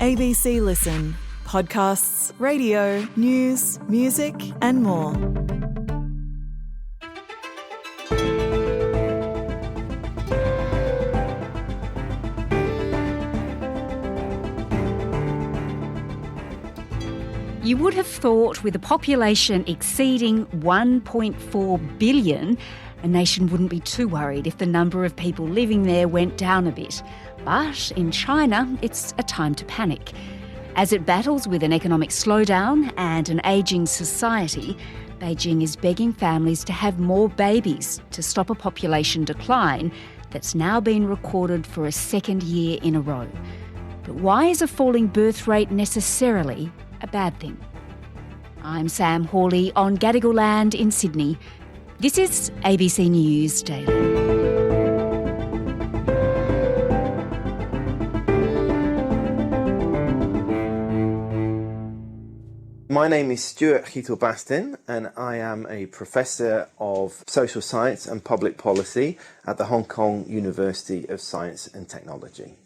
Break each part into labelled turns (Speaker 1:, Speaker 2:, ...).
Speaker 1: ABC Listen. Podcasts, radio, news, music and more.
Speaker 2: You would have thought with a population exceeding 1.4 billion, a nation wouldn't be too worried if the number of people living there went down a bit. But in China, it's a time to panic. As it battles with an economic slowdown and an ageing society, Beijing is begging families to have more babies to stop a population decline that's now been recorded for a second year in a row. But why is a falling birth rate necessarily a bad thing? I'm Sam Hawley on Gadigal land in Sydney. This is ABC News Daily.
Speaker 3: My name is Stuart Gietel-Basten and I am a Professor of Social Science and Public Policy at the Hong Kong University of Science and Technology.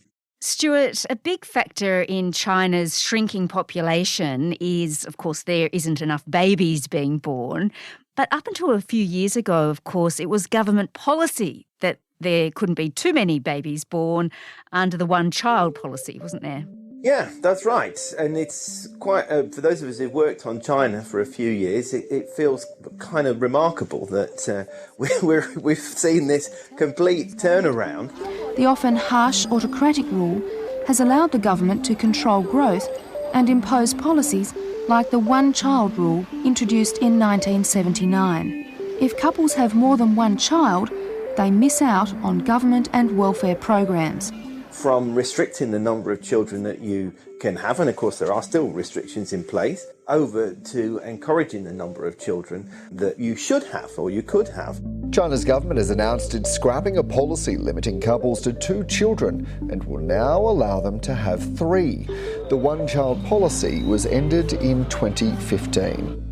Speaker 2: Stuart, a big factor in China's shrinking population is, of course, there isn't enough babies being born. But up until a few years ago, of course, it was government policy that there couldn't be too many babies born under the one-child policy, wasn't there?
Speaker 3: Yeah, that's right. And it's quite, for those of us who've worked on China for a few years, it feels kind of remarkable that we've seen this complete turnaround.
Speaker 4: The often harsh autocratic rule has allowed the government to control growth and impose policies like the one-child rule introduced in 1979. If couples have more than one child, they miss out on government and welfare programs.
Speaker 3: From restricting the number of children that you can have, and of course there are still restrictions in place, over to encouraging the number of children that you should have or you could have.
Speaker 5: China's government has announced it's scrapping a policy limiting couples to 2 children and will now allow them to have 3. The one-child policy was ended in 2015.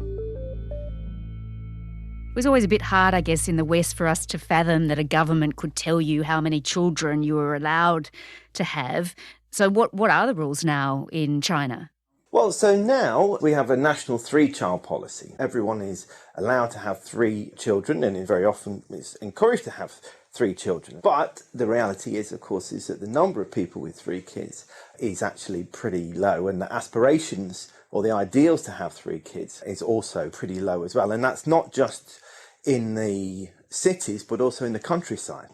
Speaker 2: It was always a bit hard, I guess, in the West for us to fathom that a government could tell you how many children you were allowed to have. So what are the rules now in China?
Speaker 3: Well, so now we have a national 3-child policy. Everyone is allowed to have 3 children and very often is encouraged to have 3 children. But the reality is, of course, is that the number of people with 3 kids is actually pretty low, and the aspirations or the ideals to have 3 kids is also pretty low as well. And that's not just in the cities, but also in the countryside.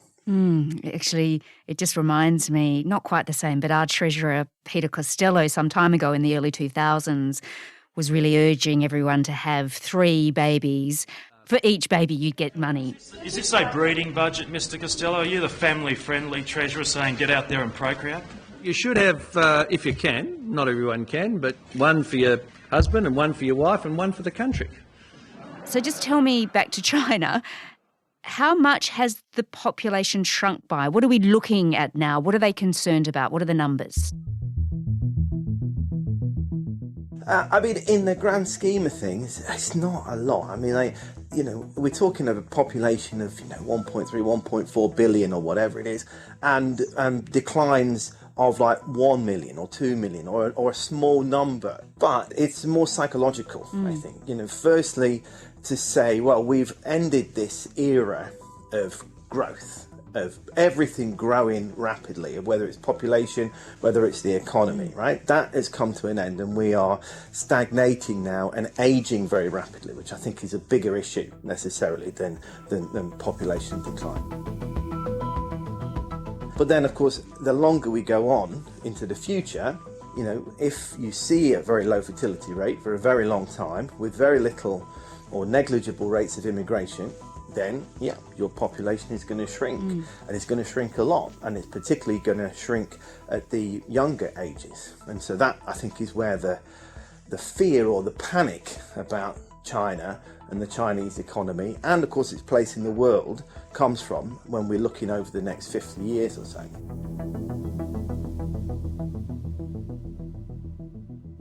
Speaker 2: Actually, it just reminds me, not quite the same, but our Treasurer, Peter Costello, some time ago in the early 2000s, was really urging everyone to have 3 babies. For each baby, you'd get money.
Speaker 6: Is this a breeding budget, Mr Costello? Are you the family-friendly Treasurer saying get out there and procreate?
Speaker 7: You should have, if you can, not everyone can, but 1 for your husband and 1 for your wife and 1 for the country.
Speaker 2: So just tell me, back to China, how much has the population shrunk by? What are we looking at now? What are they concerned about? What are the numbers?
Speaker 3: In the grand scheme of things, it's not a lot. We're talking of a population of 1.3, 1.4 billion or whatever it is, and declines of like 1 million or 2 million or a small number. But it's more psychological, I think. Firstly, to say, well, we've ended this era of growth, of everything growing rapidly, whether it's population, whether it's the economy, right? That has come to an end and we are stagnating now and ageing very rapidly, which I think is a bigger issue necessarily than population decline. But then, of course, the longer we go on into the future, if you see a very low fertility rate for a very long time with very little or negligible rates of immigration, then, your population is going to shrink. And it's going to shrink a lot. And it's particularly going to shrink at the younger ages. And so that, I think, is where the fear or the panic about China and the Chinese economy, and of course its place in the world, comes from when we're looking over the next 50 years or so.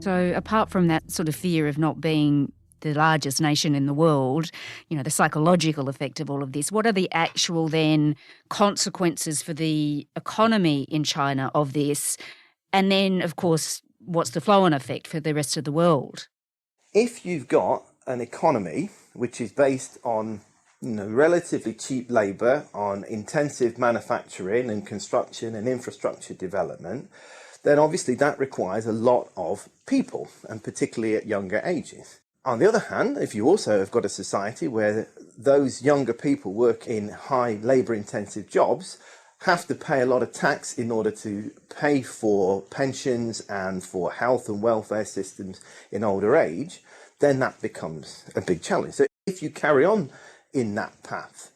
Speaker 2: So apart from that sort of fear of not being the largest nation in the world, the psychological effect of all of this, what are the actual then consequences for the economy in China of this? And then, of course, what's the flow-on effect for the rest of the world?
Speaker 3: If you've got an economy which is based on relatively cheap labour, on intensive manufacturing and construction and infrastructure development, then obviously that requires a lot of people, and particularly at younger ages. On the other hand, if you also have got a society where those younger people work in high labour-intensive jobs, have to pay a lot of tax in order to pay for pensions and for health and welfare systems in older age, then that becomes a big challenge. So if you carry on in that path,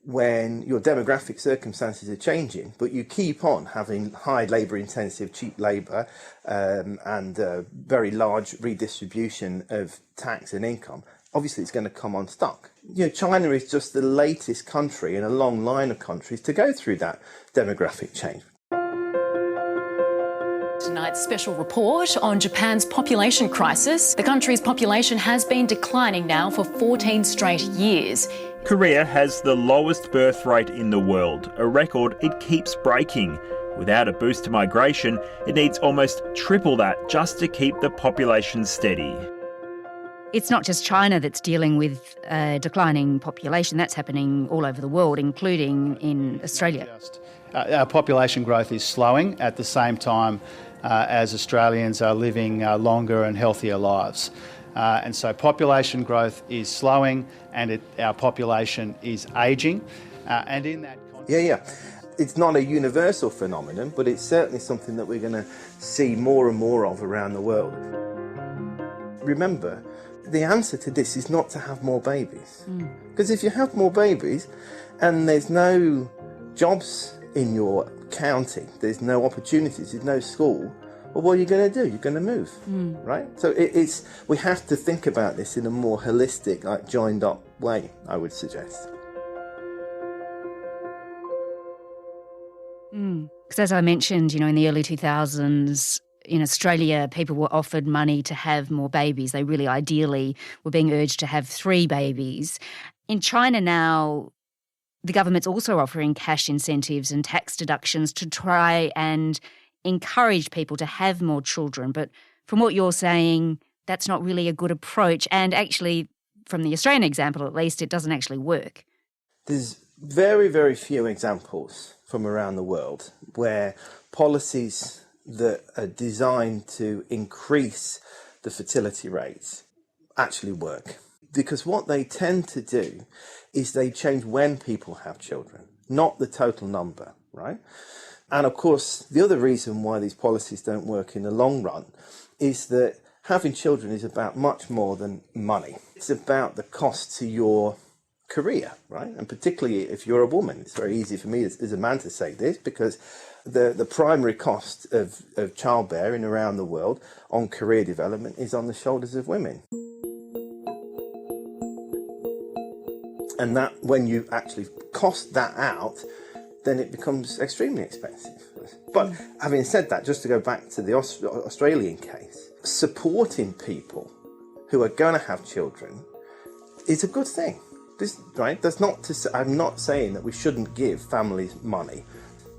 Speaker 3: when your demographic circumstances are changing, but you keep on having high labour-intensive, cheap labour and very large redistribution of tax and income, obviously it's going to come unstuck. China is just the latest country in a long line of countries to go through that demographic change.
Speaker 8: Tonight's special report on Japan's population crisis. The country's population has been declining now for 14 straight years.
Speaker 9: Korea has the lowest birth rate in the world, a record it keeps breaking. Without a boost to migration, it needs almost triple that just to keep the population steady.
Speaker 2: It's not just China that's dealing with a declining population. That's happening all over the world, including in Australia.
Speaker 10: Our population growth is slowing at the same time as Australians are living longer and healthier lives. And so population growth is slowing and our population is ageing. And in that context...
Speaker 3: It's not a universal phenomenon, but it's certainly something that we're going to see more and more of around the world. Remember, the answer to this is not to have more babies. Because if you have more babies and there's no jobs in your county, there's no opportunities, there's no school, well, what are you going to do? You're going to move, right? So we have to think about this in a more holistic, joined up way, I would suggest.
Speaker 2: Because as I mentioned, in the early 2000s, in Australia, people were offered money to have more babies. They really ideally were being urged to have 3 babies. In China now, the government's also offering cash incentives and tax deductions to try and encourage people to have more children. But from what you're saying, that's not really a good approach. And actually, from the Australian example at least, it doesn't actually work.
Speaker 3: There's very, very few examples from around the world where policies that are designed to increase the fertility rates actually work. Because what they tend to do is they change when people have children, not the total number, right? And of course, the other reason why these policies don't work in the long run is that having children is about much more than money. It's about the cost to your career, right? And particularly if you're a woman, it's very easy for me as a man to say this, because the primary cost of childbearing around the world on career development is on the shoulders of women. And that when you actually cost that out, then it becomes extremely expensive. But having said that, just to go back to the Australian case, supporting people who are going to have children is a good thing. Right? That's not to say, I'm not saying that we shouldn't give families money,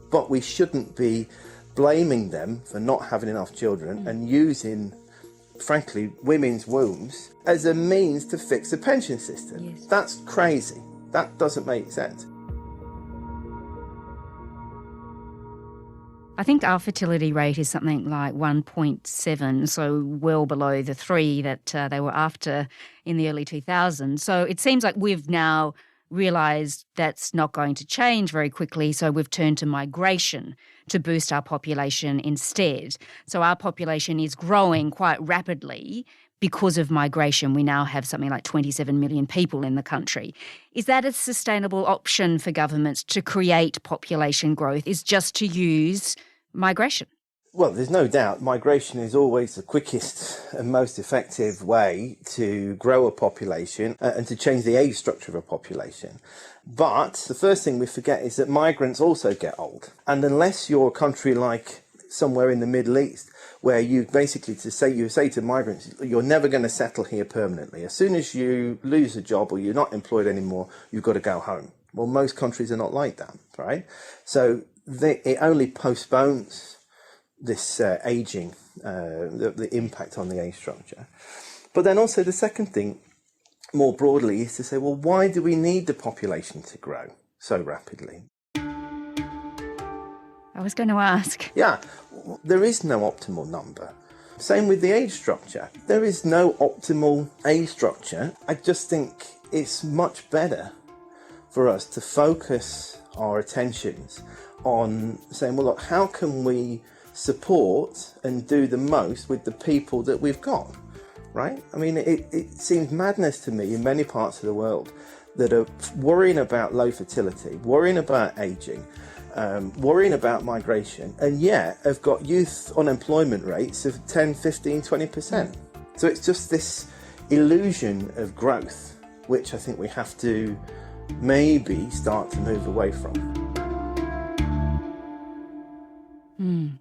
Speaker 3: but we shouldn't be blaming them for not having enough children and using, frankly, women's wombs as a means to fix a pension system. Yes. That's crazy. That doesn't make sense.
Speaker 2: I think our fertility rate is something like 1.7, so well below the 3 that they were after in the early 2000s. So it seems like we've now realised that's not going to change very quickly, so we've turned to migration to boost our population instead. So our population is growing quite rapidly because of migration. We now have something like 27 million people in the country. Is that a sustainable option for governments to create population growth, is just to use migration?
Speaker 3: Well, there's no doubt migration is always the quickest and most effective way to grow a population and to change the age structure of a population. But the first thing we forget is that migrants also get old. And unless you're a country like somewhere in the Middle East, where you basically say to migrants, you're never going to settle here permanently. As soon as you lose a job or you're not employed anymore, you've got to go home. Well, most countries are not like that, right? So it only postpones this ageing, the impact on the age structure. But then also the second thing, more broadly, is to say, well, why do we need the population to grow so rapidly?
Speaker 2: I was going to ask.
Speaker 3: Yeah, there is no optimal number. Same with the age structure. There is no optimal age structure. I just think it's much better for us to focus our attentions on saying, well, look, how can we support and do the most with the people that we've got, right? I mean, it seems madness to me in many parts of the world that are worrying about low fertility, worrying about ageing, worrying about migration, and yet have got youth unemployment rates of 10, 15, 20%. So it's just this illusion of growth, which I think we have to maybe start to move away from.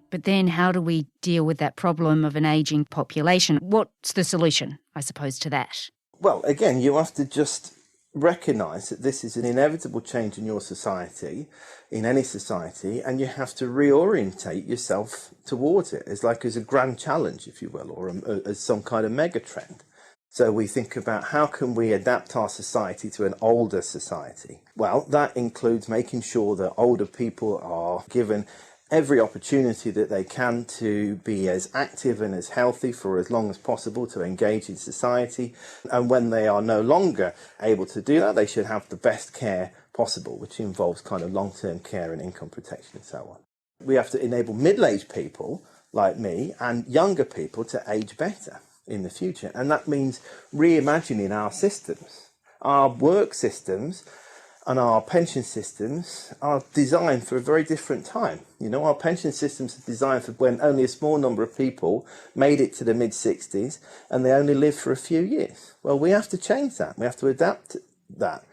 Speaker 2: But then how do we deal with that problem of an ageing population? What's the solution, I suppose, to that?
Speaker 3: Well, again, you have to just recognise that this is an inevitable change in your society, in any society, and you have to reorientate yourself towards it. It's like as a grand challenge, if you will, or as some kind of mega trend. So we think about how can we adapt our society to an older society? Well, that includes making sure that older people are given every opportunity that they can to be as active and as healthy for as long as possible, to engage in society. And when they are no longer able to do that, they should have the best care possible, which involves kind of long-term care and income protection and so on. We have to enable middle-aged people like me and younger people to age better in the future. And that means reimagining our systems. Our work systems and our pension systems are designed for a very different time. You know, our pension systems are designed for when only a small number of people made it to the mid-60s and they only lived for a few years. Well, we have to change that. We have to adapt that.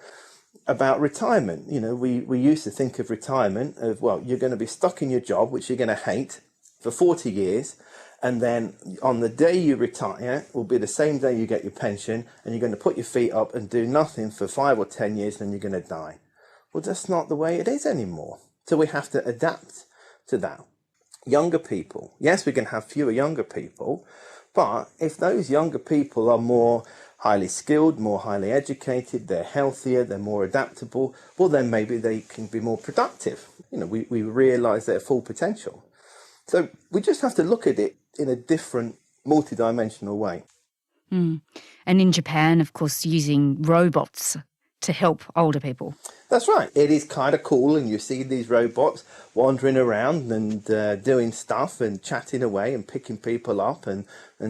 Speaker 3: About retirement, you know, we used to think of retirement of, well, you're going to be stuck in your job, which you're going to hate, for 40 years. And then on the day you retire will be the same day you get your pension, and you're going to put your feet up and do nothing for 5 or 10 years, and then you're going to die. Well, that's not the way it is anymore. So we have to adapt to that. Younger people, yes, we can have fewer younger people, but if those younger people are more highly skilled, more highly educated, they're healthier, they're more adaptable, well, then maybe they can be more productive. You know, we realise their full potential. So we just have to look at it in a different, multidimensional way.
Speaker 2: And in Japan, of course, using robots to help older people.
Speaker 3: That's right. It is kind of cool, and you see these robots wandering around and doing stuff and chatting away and picking people up and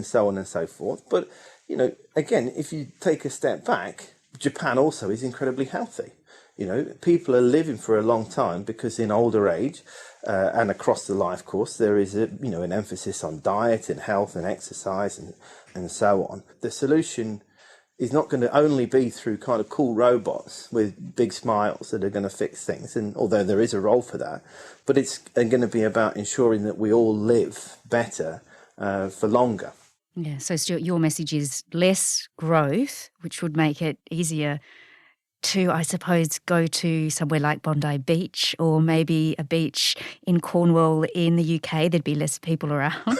Speaker 3: so on and so forth. But, you know, again, if you take a step back, Japan also is incredibly healthy. You know, people are living for a long time because in older age and across the life course, there is an emphasis on diet and health and exercise and so on. The solution is not going to only be through kind of cool robots with big smiles that are going to fix things, and although there is a role for that, but it's going to be about ensuring that we all live better for longer.
Speaker 2: Yeah, so Stuart, your message is less growth, which would make it easier to, I suppose, go to somewhere like Bondi Beach or maybe a beach in Cornwall in the UK. There'd be less people around.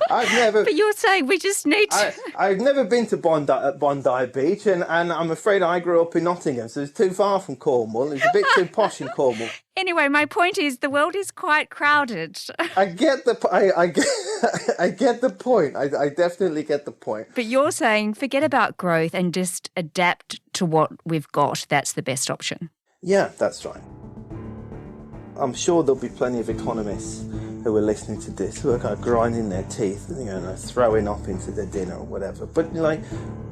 Speaker 2: But you're saying we just need to...
Speaker 3: I've never been to Bondi Beach, and I'm afraid I grew up in Nottingham, so it's too far from Cornwall. It's a bit too posh in Cornwall.
Speaker 2: Anyway, my point is the world is quite crowded.
Speaker 3: I get the point. I definitely get the point.
Speaker 2: But you're saying forget about growth and just adapt to what we've got. That's the best option.
Speaker 3: Yeah, that's right. I'm sure there'll be plenty of economists who are listening to this who are kind of grinding their teeth and, you know, throwing up into their dinner or whatever. But, like,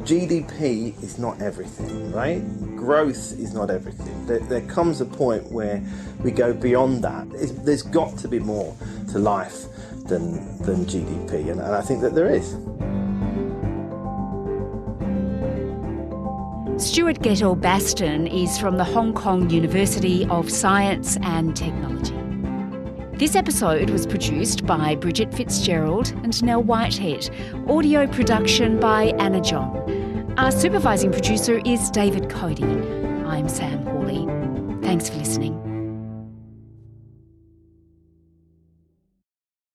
Speaker 3: GDP is not everything, right? Growth is not everything. There comes a point where we go beyond that. There's got to be more to life than GDP, and I think that there is.
Speaker 2: Stuart Gietel-Basten is from the Hong Kong University of Science and Technology. This episode was produced by Bridget Fitzgerald and Nell Whitehead. Audio production by Anna John. Our supervising producer is David Cody. I'm Sam Hawley. Thanks for listening.